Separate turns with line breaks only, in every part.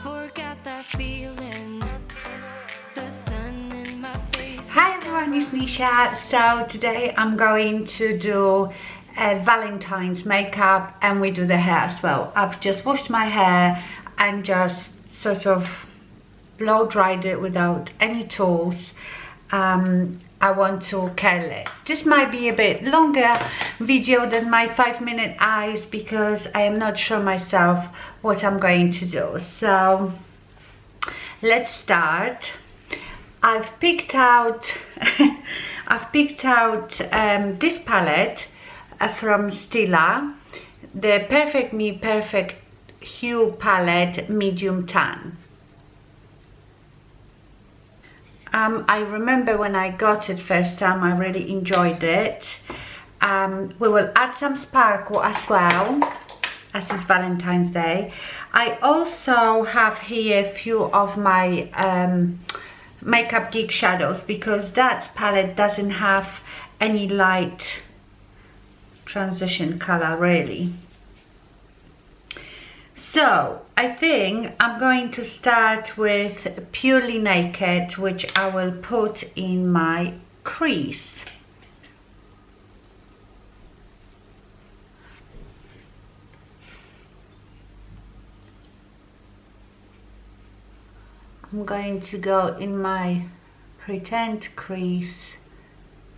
forgot that feeling. The sun in my face.
Hi everyone, it's Nisha. So today I'm going to do Valentine's makeup and we do the hair as well. I've just washed my hair and just sort of blow dried it without any tools. I want to curl it. This might be a bit longer video than my 5-minute eyes because I am not sure myself what I'm going to do. So let's start. I've picked out this palette from Stila, the Perfect Me Perfect Hue palette medium tan. I remember when I got it first time, I really enjoyed it. We will add some sparkle as well, as it's Valentine's Day. I also have here a few of my Makeup Geek shadows because that palette doesn't have any light transition color really. So I think I'm going to start with Purely Naked, which I will put in my crease. I'm going to go in my pretend crease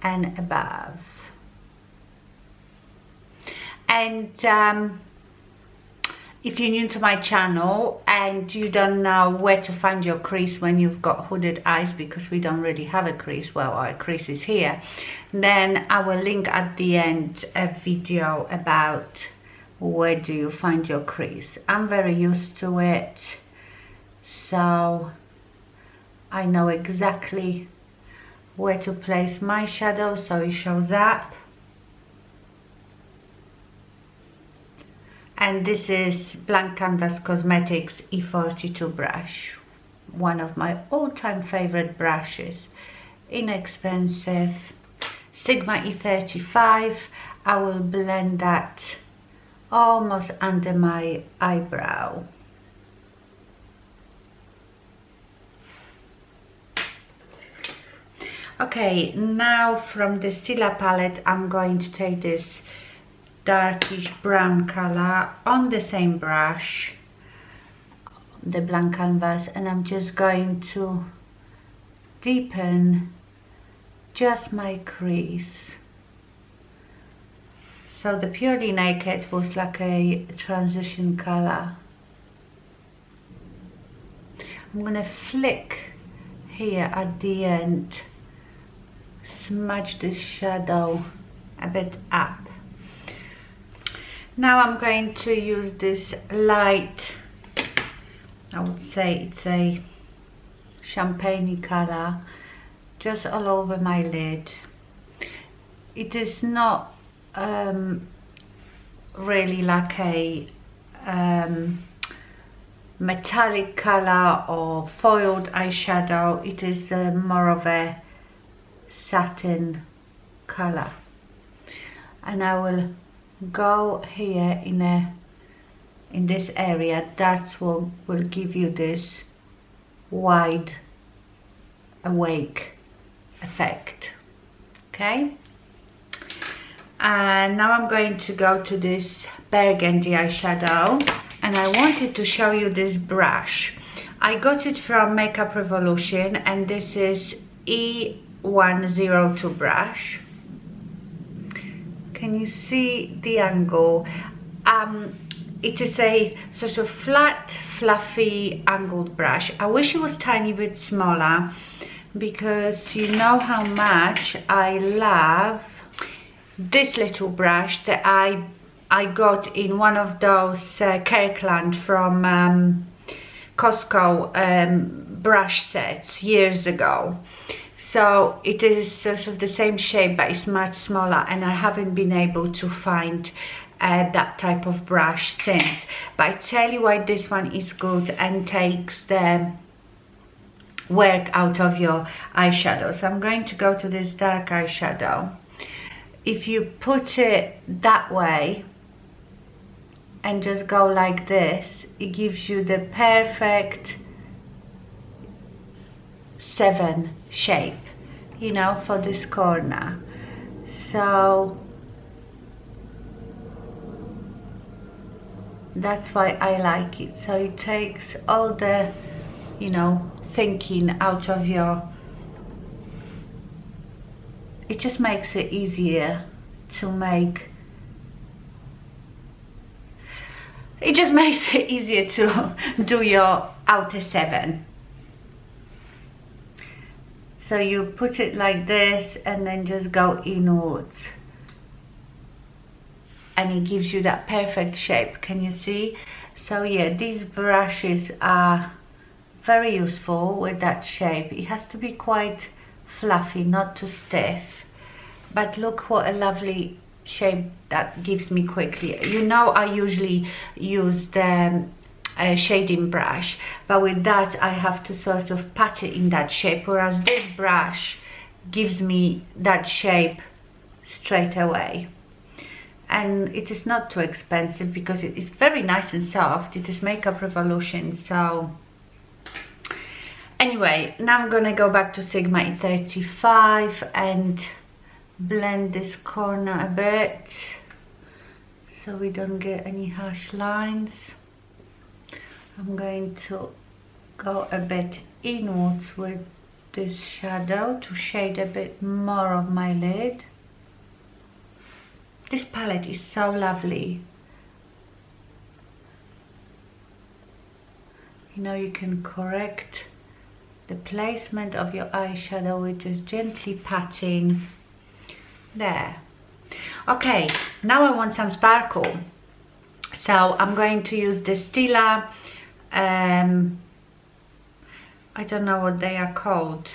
and above. And if you're new to my channel and you don't know where to find your crease when you've got hooded eyes, because we don't really have a crease, well, our crease is here, then I will link at the end a video about where do you find your crease. I'm very used to it, so I know exactly where to place my shadow so it shows up. And this is Blank Canvas Cosmetics E42 brush, one of my all-time favorite brushes. Inexpensive, Sigma E35. I will blend that almost under my eyebrow. Okay, now from the Stila palette, I'm going to take this darkish brown color on the same brush, the Blank Canvas, and I'm just going to deepen just my crease. So the Purely Naked was like a transition color. I'm gonna flick here at the end, smudge this shadow a bit up. Now I'm going to use this light, I would say it's a champagne color, just all over my lid. It is not really like a metallic color or foiled eyeshadow. It is more of a satin color, and I will go here in this area. That's what will give you this wide awake effect. Okay, and now I'm going to go to this burgundy eyeshadow, and I wanted to show you this brush. I got it from Makeup Revolution, and this is E102 brush. Can you see the angle? It is a sort of flat, fluffy, angled brush. I wish it was tiny bit smaller because you know how much I love this little brush that I got in one of those Kirkland from Costco brush sets years ago. So it is sort of the same shape, but it's much smaller, and I haven't been able to find that type of brush since. But I tell you why this one is good and takes the work out of your eyeshadow. So I'm going to go to this dark eyeshadow. If you put it that way and just go like this, it gives you the perfect 7 shape, you know, for this corner. So that's why I like it. So it takes all the, you know, thinking out of your, it just makes it easier to make, it just makes it easier to do your outer 7. So you put it like this and then just go inwards. And it gives you that perfect shape, can you see? So yeah, these brushes are very useful with that shape. It has to be quite fluffy, not too stiff. But look what a lovely shape that gives me quickly. You know, I usually use the shading brush, but with that I have to sort of pat it in that shape, whereas this brush gives me that shape straight away. And it is not too expensive because it is very nice and soft. It is Makeup Revolution. So anyway, now I'm gonna go back to Sigma E35 and blend this corner a bit so we don't get any harsh lines. I'm going to go a bit inwards with this shadow to shade a bit more of my lid. This palette is so lovely. You know, you can correct the placement of your eyeshadow with just gently patting. There. Okay, now I want some sparkle. So I'm going to use the Stila, I don't know what they are called.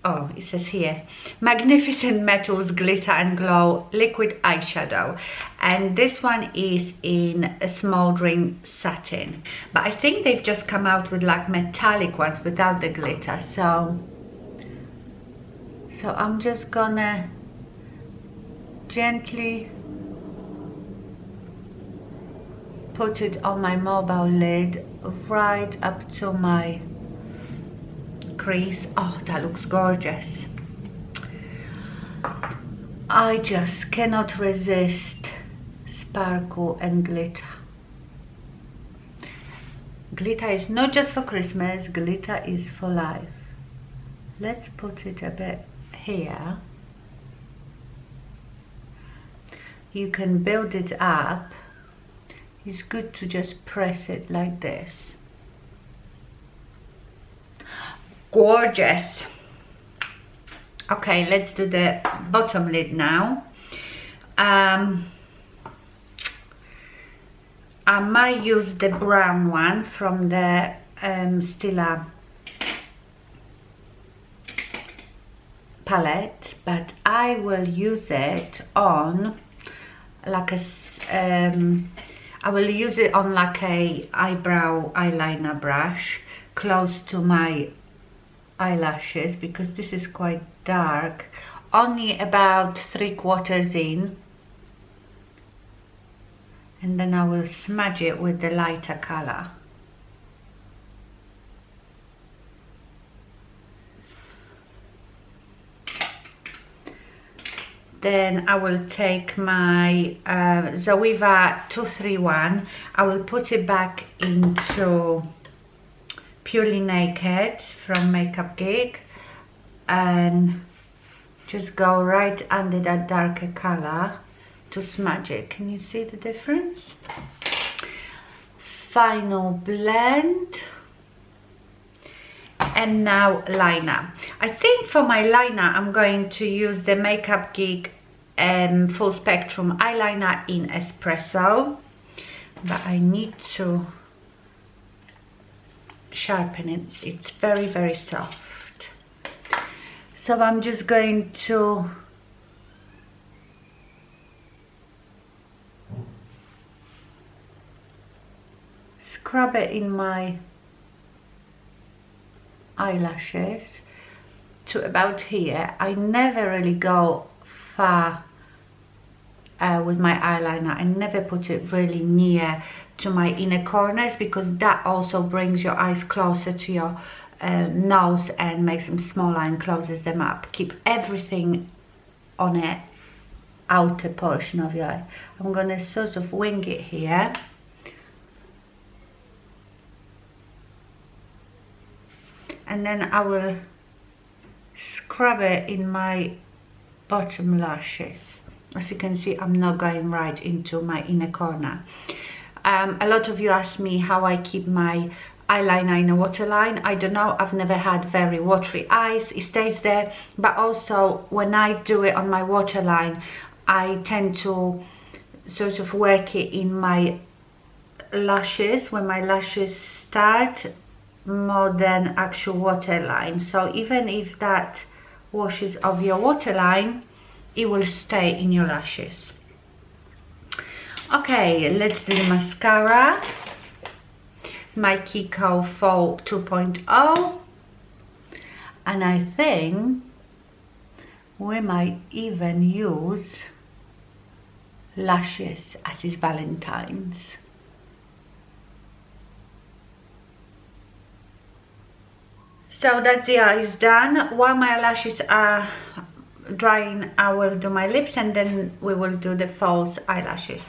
Oh, it says here, Magnificent Metals Glitter and Glow Liquid Eyeshadow. And this one is in a smoldering satin. But I think they've just come out with like metallic ones without the glitter. So I'm just gonna gently put it on my mobile lid right up to my crease. Oh, that looks gorgeous. I just cannot resist sparkle and glitter. Glitter is not just for Christmas, glitter is for life. Let's put it a bit here. You can build it up. It's good to just press it like this. Gorgeous. Okay, let's do the bottom lid now. I might use the brown one from the Stila palette, but I will use it on like a I will use it on like a eyebrow eyeliner brush close to my eyelashes, because this is quite dark, only about 3/4 in, and then I will smudge it with the lighter color. Then I will take my Zoeva 231, I will put it back into Purely Naked from Makeup Geek and just go right under that darker color to smudge it. Can you see the difference? Final blend. And now liner. I think for my liner I'm going to use the Makeup Geek Full Spectrum eyeliner in Espresso, but I need to sharpen it. It's very, very soft. So I'm just going to scrub it in my eyelashes to about here. I never really go far with my eyeliner. I never put it really near to my inner corners, because that also brings your eyes closer to your nose and makes them smaller and closes them up. Keep everything on it outer portion of your eye. I'm gonna sort of wing it here. And then I will scrub it in my bottom lashes. As you can see, I'm not going right into my inner corner. A lot of you ask me how I keep my eyeliner in a waterline. I don't know, I've never had very watery eyes, it stays there. But also when I do it on my waterline, I tend to sort of work it in my lashes, when my lashes start, more than actual waterline. So even if that washes off your waterline, it will stay in your lashes. Okay, let's do the mascara. My Kiko Fall 2.0, and I think we might even use lashes as is Valentine's. So that's the eyes done. While my lashes are drying, I will do my lips, and then we will do the false eyelashes.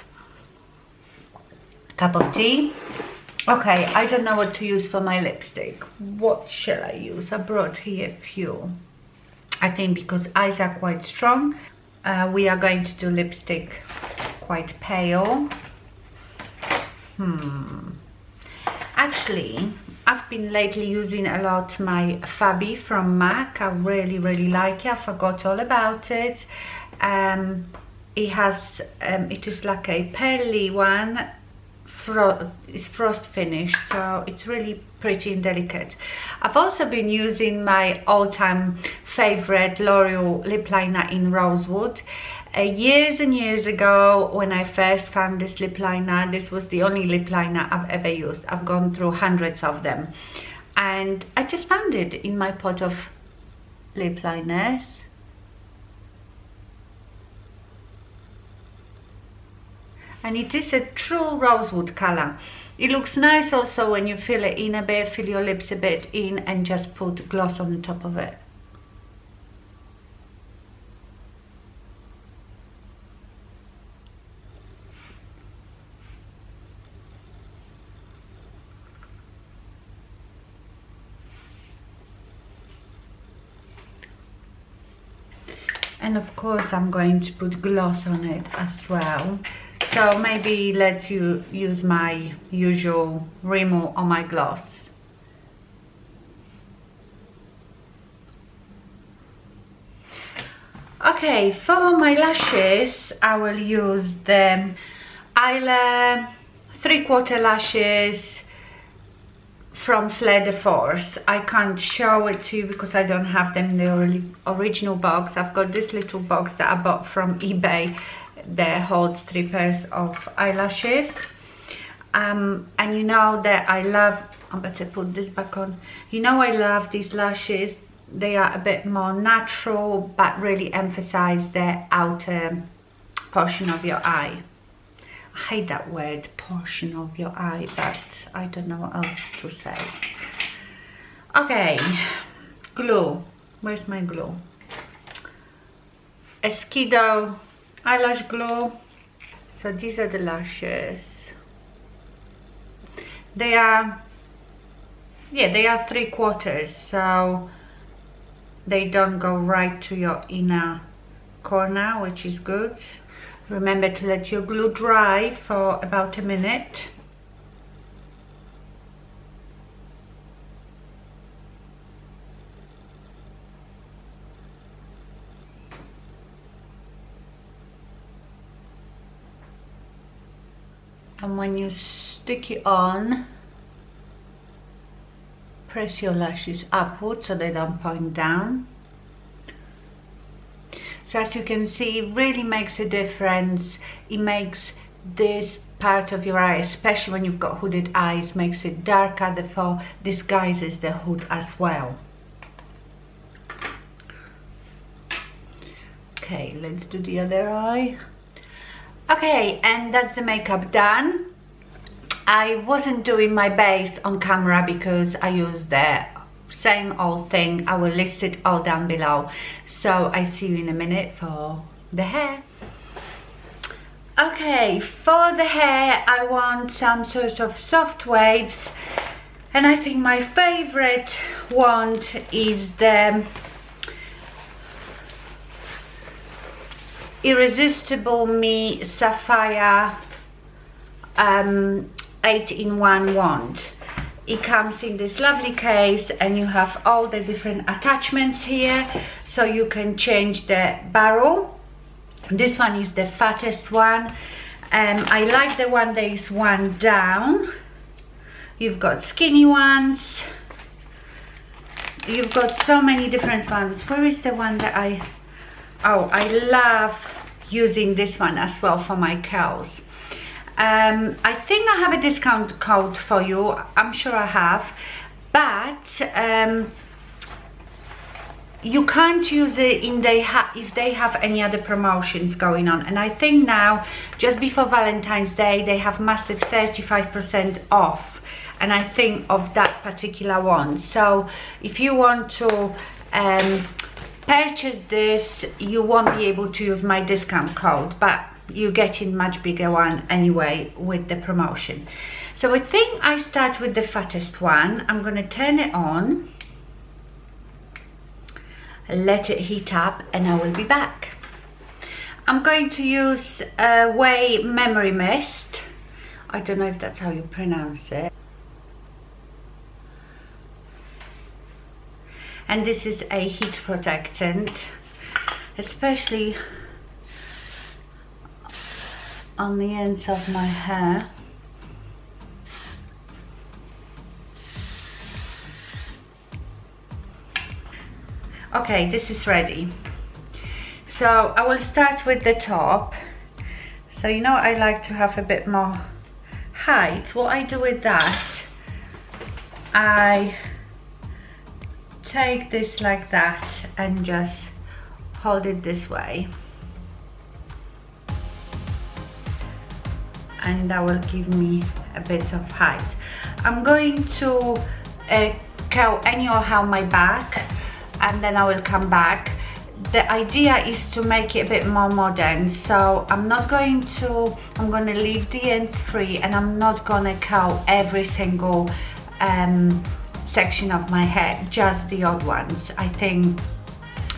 Cup of tea. Okay, I don't know what to use for my lipstick. What shall I use? I brought here a few. I think because eyes are quite strong, we are going to do lipstick quite pale. Actually, I've been lately using a lot my Fabby from MAC. I really like it. I forgot all about it. It is like a pearly one. It's frost finish, so it's really pretty and delicate. I've also been using my all-time favorite L'Oreal lip liner in Rosewood. Years and years ago, when I first found this lip liner, this was the only lip liner I've ever used. I've gone through hundreds of them, and I just found it in my pot of lip liners. And it is a true rosewood color. It looks nice also when you fill it in a bit, fill your lips a bit in, and just put gloss on the top of it. And of course I'm going to put gloss on it as well. So maybe let's use my usual Rimmel on my gloss. Okay, for my lashes, I will use the Eyeliner 3/4 lashes from Fleur de Force. I can't show it to you because I don't have them in the original box. I've got this little box that I bought from eBay that holds 3 pairs of eyelashes. And you know that I love, I better put this back on. You know I love these lashes. They are a bit more natural, but really emphasize the outer portion of your eye. I hate that word, portion of your eye, but I don't know what else to say. Okay, glue. Where's my glue? Shiseido eyelash glue. So these are the lashes. They are 3/4, so they don't go right to your inner corner, which is good. Remember to let your glue dry for about a minute. And when you stick it on, press your lashes upward so they don't point down. So as you can see, it really makes a difference. It makes this part of your eye, especially when you've got hooded eyes, makes it darker, therefore disguises the hood as well. Okay, let's do the other eye. Okay, and that's the makeup done. I wasn't doing my base on camera because I used the same old thing. I will list it all down below. So I see you in a minute for the hair. Okay, for the hair I want some sort of soft waves, and I think my favorite wand is the Irresistible Me Sapphire 8-in-1 wand. It comes in this lovely case and you have all the different attachments here, so you can change the barrel. This one is the fattest one. I like the one that is one down. You've got skinny ones. You've got so many different ones. Where is the one that I love using this one as well for my curls. I think I have a discount code for you. I'm sure I have, but you can't use it if they have any other promotions going on. And I think now, just before Valentine's Day, they have massive 35% off, and I think of that particular one. So if you want to purchase this, you won't be able to use my discount code, but you're getting much bigger one anyway with the promotion. So I think I start with the fattest one. I'm going to turn it on, let it heat up, and I will be back. I'm going to use Ouai Memory Mist. I don't know if that's how you pronounce it. And this is a heat protectant, especially on the ends of my hair. Okay, this is ready. So I will start with the top. So you know I like to have a bit more height. What I do with that, I take this like that and just hold it this way, and that will give me a bit of height. I'm going to curl anyhow my back, and then I will come back. The idea is to make it a bit more modern, so I'm going to leave the ends free, and I'm not gonna curl every single section of my hair, just the odd ones. I think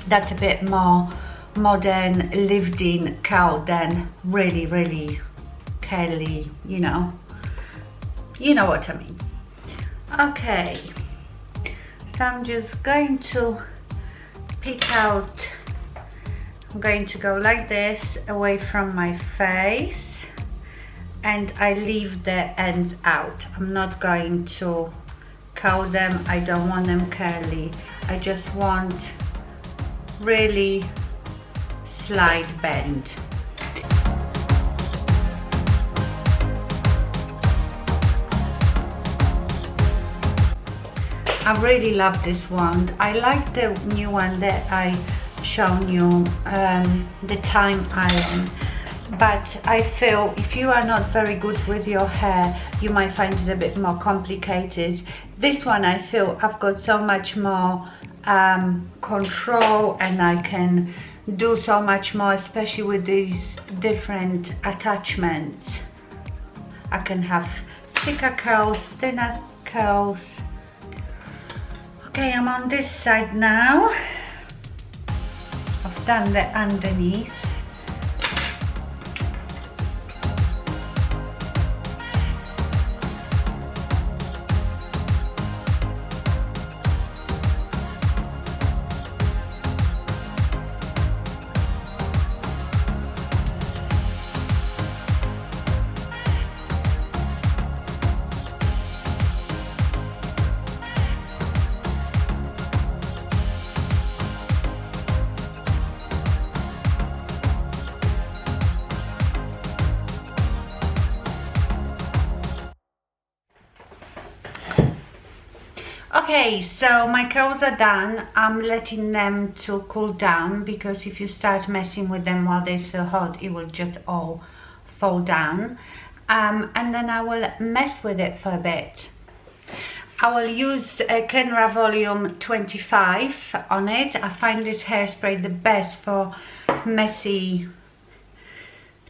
that's a bit more modern, lived in curl than really curly, you know what I mean. Okay, so I'm just going to pick out, I'm going to go like this away from my face, and I leave the ends out. I'm not going to curl them. I don't want them curly. I just want really slight bend. I really love this wand. I like the new one that I shown you, the Time Iron, but I feel if you are not very good with your hair, you might find it a bit more complicated. This one, I feel I've got so much more control, and I can do so much more, especially with these different attachments. I can have thicker curls, thinner curls. Okay, I'm on this side now. I've done the underneath. Okay, so my curls are done. I'm letting them to cool down, because if you start messing with them while they're so hot, it will just all fall down, and then I will mess with it for a bit. I will use a Kenra Volume 25 on it. I find this hairspray the best for messy,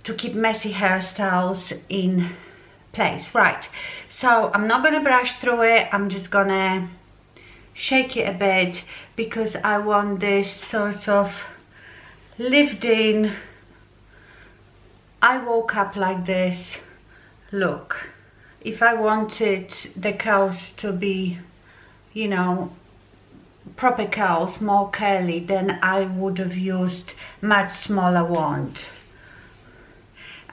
to keep messy hairstyles in place. Right, so I'm not gonna brush through it, I'm just gonna shake it a bit because I want this sort of lived in, I woke up like this look. If I wanted the curls to be, you know, proper curls, more curly, then I would have used much smaller wand.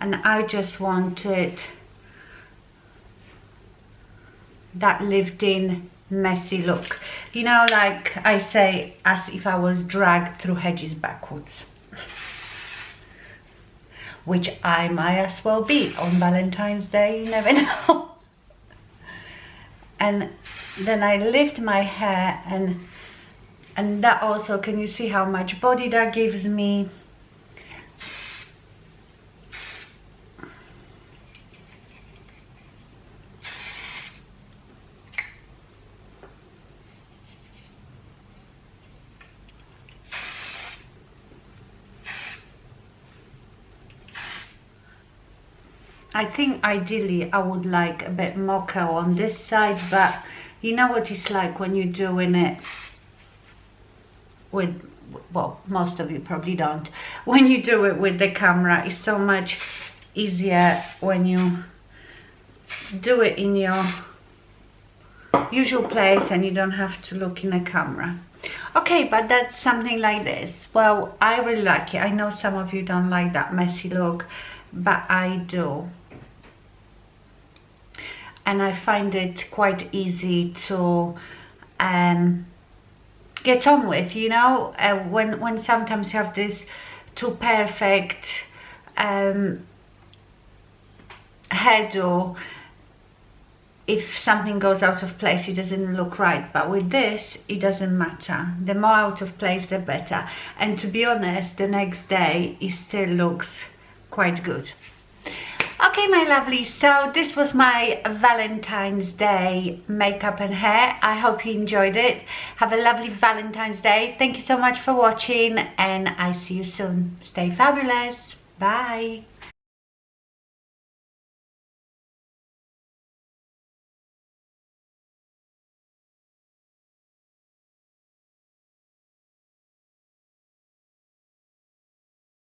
And I just wanted that lived in messy look. You know, like I say, as if I was dragged through hedges backwards. Which I might as well be on Valentine's Day, you never know. And then I lift my hair, and that also, can you see how much body that gives me? I think ideally I would like a bit more curl on this side, but you know what it's like when you're doing it with, well, most of you probably don't. When you do it with the camera, it's so much easier when you do it in your usual place and you don't have to look in a camera. Okay, but that's something like this. Well, I really like it. I know some of you don't like that messy look, but I do. And I find it quite easy to get on with, you know, when sometimes you have this too perfect hairdo. If something goes out of place, it doesn't look right, but with this it doesn't matter. The more out of place, the better. And to be honest, the next day it still looks quite good. Okay, my lovely, so this was my Valentine's Day makeup and hair. I hope you enjoyed it. Have a lovely Valentine's Day. Thank you so much for watching, and I see you soon. Stay fabulous. Bye.